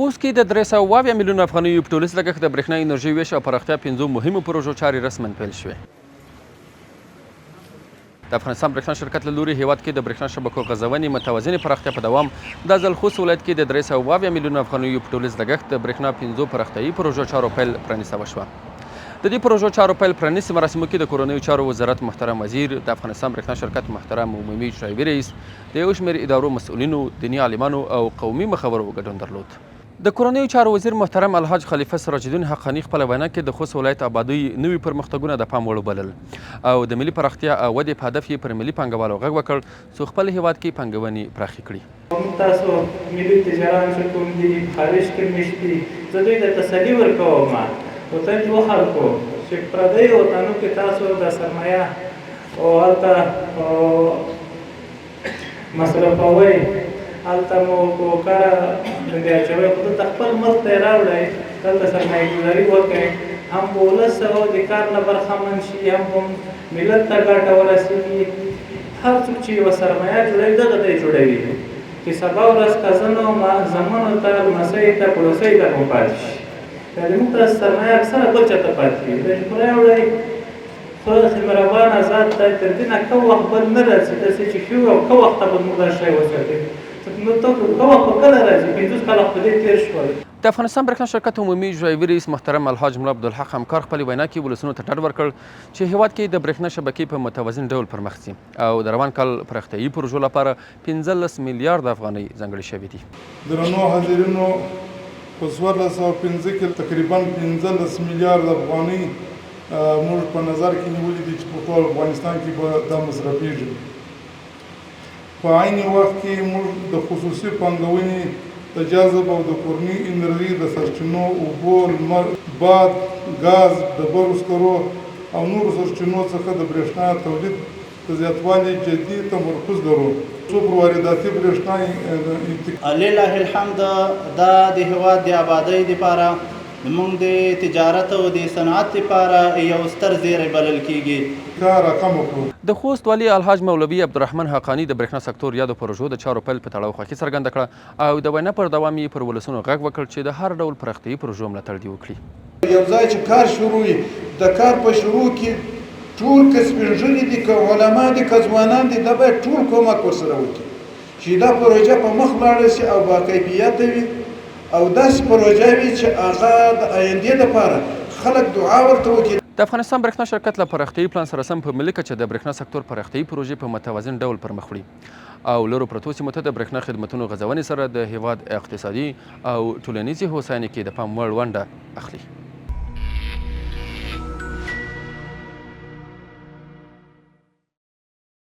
خوست کې د 320 میلیونو افغانیو په ټولیز لګښت د برېښنا انرژۍ ویش او پراختیا 5 مهمو پروژو چارې رسماً پیل شوې. د افغانستان برېښنا شرکت له لوري هیواد کې د برېښنا شبکو غځونې متوازنې پراختیا په دوام دا ځل خوست ولایت کې د 320 میلیونو افغانیو په ټولیز لګښت د برېښنا 5 پراختیایي پروژو چارو پیل پرانیسته وشوه. د دې پروژو چارو پیل پرانیستي مراسمو کې د کورنیو چارو وزارت محترم وزیر، د افغانستان برېښنا شرکت محترم عمومي اجرایوي رئیس، د یو شمېر ادارو مسؤلینو، دیني عالمانو او قومي مخورو ګډون درلود. د کورنیو چارو وزیر محترم الحاج خلیفه سراج الدین حقانی خپله وینا کې د خوست ولایت آبادۍ نوي پرمختګونه د پام وړ وبلل او د ملي پراختیا او ودې په هدف یې پر ملي پانګوالو غږ وکړ څو خپل هیواد کې پانګونې پراخې کړي. تاسو ملي تجاران چې کوم دي خارج کې مشتي زه دوی ته تسلي ورکوم وطن کې وخلکو چې پردیو وطنو کې تاسو د سرمایه او هلته مصرفوئ هلته مو په کاره باندې اچوئ خو دلته خپل ملک ته یې راوړئ دلته سرمایه ګذاري وکړئ هم په ولس او د کار نه برخمن شي هم په ملت ته ګټه ورسېږي. هر څوک چې یوه سرمایه جوړوي دغه ته یې جوړوي چې سبا ورځ کزنو زمنو ته لمسۍ ته پړوسۍ ته هم پاتې شي. زموږ ته سرمایه اکثره بل چاته پاتې وي دا چې خدای وړی خدای مهربانه ذات دی تر دې نه که وخت بل نه راځي داسې چې ښه او که وخته به موږ دا شی وساتو نو ته که وخت به کله راځي 50 کاله خو دې تېر شول. د افغانستان برېښنا شرکت عمومي اجرایوي رئیس محترم الحاج ملا عبدالحق همکار خپلې وینا کې ولسونو ته ډاډ ورکړ چې هیواد کې د برېښنا شبکې په متوازن ډول پرمخ ځي او د روان کال پراختیایي پروژو لپاره 15 میلیارډ افغانۍ ځانګړې شوي دي. درنو حاضرینو په 1405 کې تقریبا 15 میلیارډ افغانۍ موږ په نظر کې نیولې دي چې په ټول افغانستان کې به دا مصرفېږي. په عین وخت کې موږ د خصوصي پانګونې د جذب او د کورني انرژي د سرچینو اوبو، لمر، باد، ګاز، ډبرو سکرو او نورو سرچینو څخه د برېښنا تولید د زیاتوالي جدي تمرکز لرو. څو پر وارداتي برېښنا لله الحمد دا د هېواد د آبادۍ دپاره زموږ د تجارت او د صنعت لپاره یو ستر زیری بلل کېږي. د خوست والي الحاج مولوي عبدالرحمن حقانی د برېښنا سکتور یادو پروژو د چارو پیل په تړاو خوښي څرګنده کړه او د وینا پر دوام یې پر ولسونو غږ وکړ چې د هر ډول پراختیایي پروژو ملاتړ دې وکړي. یو ځای چې کار شروع وي د کار په شروع کې ټول که سپین ږیري دي که علما دي که ځوانان دي دا باید ټول کومک ورسره وکړي چې دا پروژه په مخ لاړه شي او باکیفیته وي او داسې پروژه وي چې هغه د آیندې لپاره خلک دعا ورته وکړي. د افغانستان برېښنا شرکت له پراختیایي پلان سره سم په ملي کچه د برېښنا سکتور پراختیایي پروژې په متوازن ډول پرمخ وړي او لرو پرتو سیمو ته د برېښنا خدمتونو غځونې سره د هیواد اقتصادي او ټولنیزې هوساینې کې د پام وړ ونډه اخلي.